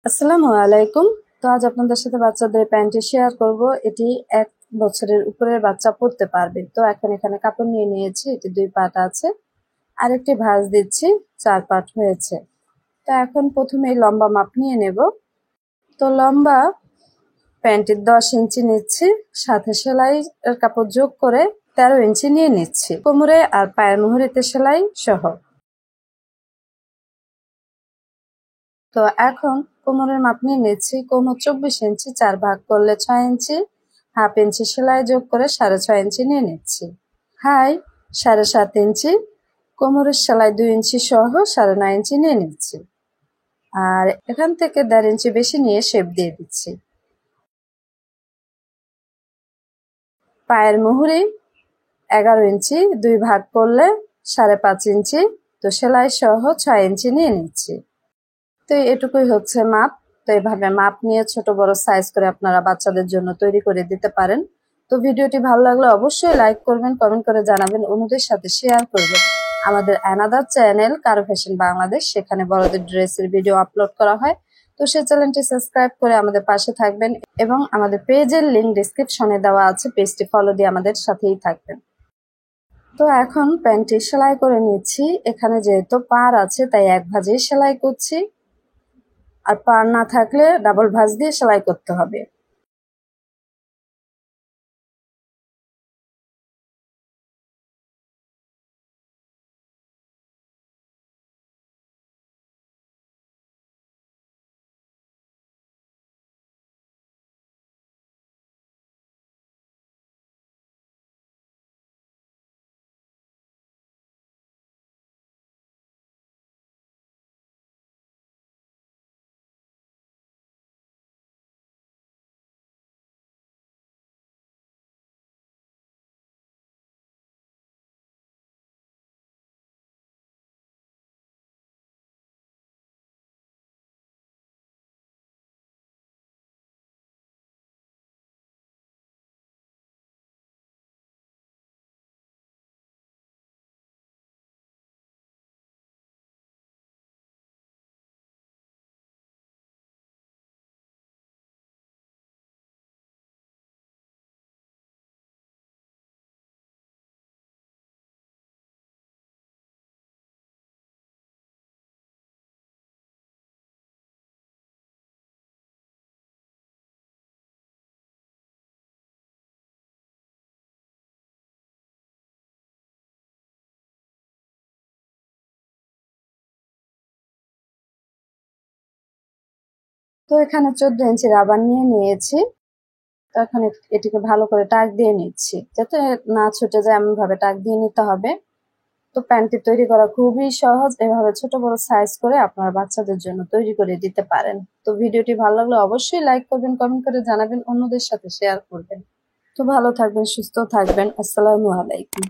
আসসালামু আলাইকুম। তো আজ আপনাদের সাথে বাচ্চাদের প্যান্টি শেয়ার করব। এটি 1 বছরের উপরের বাচ্চা পরতে পারবে। তো এখন এখানে কাপড় নিয়ে নিয়েছি, এটি 2 পাট আছে। আরেকটি ভাঁজ দিচ্ছি, 4 পাট হয়েছে। তো এখন প্রথমেই লম্বা মাপ নিয়ে নেব। তো লম্বা প্যান্টের 10 ইঞ্চি নিচ্ছি, সাথে সেলাই এর কাপড় যোগ করে 13 ইঞ্চি নিয়ে নিচ্ছি, কোমরে আর পায়ের মুহুরিতে সেলাই সহ। তো এখন কোমরের মাপ নিয়ে নিচ্ছি। কোমর 24 ইঞ্চি, 4 ভাগ করলে 6 ইঞ্চি, হাফ ইঞ্চি সেলাই যোগ করে 6.5 ইঞ্চি নিয়ে নিচ্ছি। হাই 7.5 ইঞ্চি, কোমরের সেলাই 2 ইঞ্চি সহ 9.5 ইঞ্চি নিয়ে নিচ্ছি। আর এখান থেকে 1.5 ইঞ্চি বেশি নিয়ে শেপ দিয়ে দিচ্ছি। পায়ের মুহুরি 11 ইঞ্চি, 2 ভাগ করলে 5.5 ইঞ্চি, তো সেলাই সহ 6 ইঞ্চি নিয়ে নিচ্ছি। তো এটুকুই হচ্ছে মাপ। তো এভাবে মাপ নিয়ে ছোট বড় সাইজ করে আপনারা বাচ্চাদের জন্য তৈরি করে দিতে পারেন। তো ভিডিওটি ভালো লাগলে অবশ্যই লাইক করবেন, কমেন্ট করে জানাবেন, অন্যদের সাথে শেয়ার করবেন। আমাদের অ্যানাদার চ্যানেল কারো ফ্যাশন বাংলাদেশ, সেখানে বড়দের ড্রেসের ভিডিও আপলোড করা হয়। তো সেই চ্যানেলটি সাবস্ক্রাইব করে আমাদের পাশে থাকবেন এবং আমাদের পেজের লিংক ডেসক্রিপশনে দেওয়া আছে, পেজটি ফলো দিয়ে আমাদের সাথেই থাকবেন। তো এখন প্যান্টটি সেলাই করে নিচ্ছি। এখানে যেহেতু পাড় আছে তাই এক ভাঁজেই সেলাই করছি, আর পাড় না থাকলে ডাবল ভাঁজ দিয়ে সেলাই করতে হবে। তো এখানে 14 ইঞ্চি রাবার নিয়ে নিয়েছি। তো এখন এটিকে ভালো করে টাক দিয়ে নিচ্ছি, যাতে না ছুটে যায় এমন ভাবে টাক দিয়ে নিতে হবে। তো প্যান্টটি তৈরি করা খুবই সহজ। এভাবে ছোট বড় সাইজ করে আপনারা বাচ্চাদের জন্য তৈরি করে দিতে পারেন। তো ভিডিওটি ভালো লাগলে অবশ্যই লাইক করবেন, কমেন্ট করে জানাবেন, অন্যদের সাথে শেয়ার করবেন। তো ভালো থাকবেন, সুস্থ থাকবেন। আসসালামু আলাইকুম।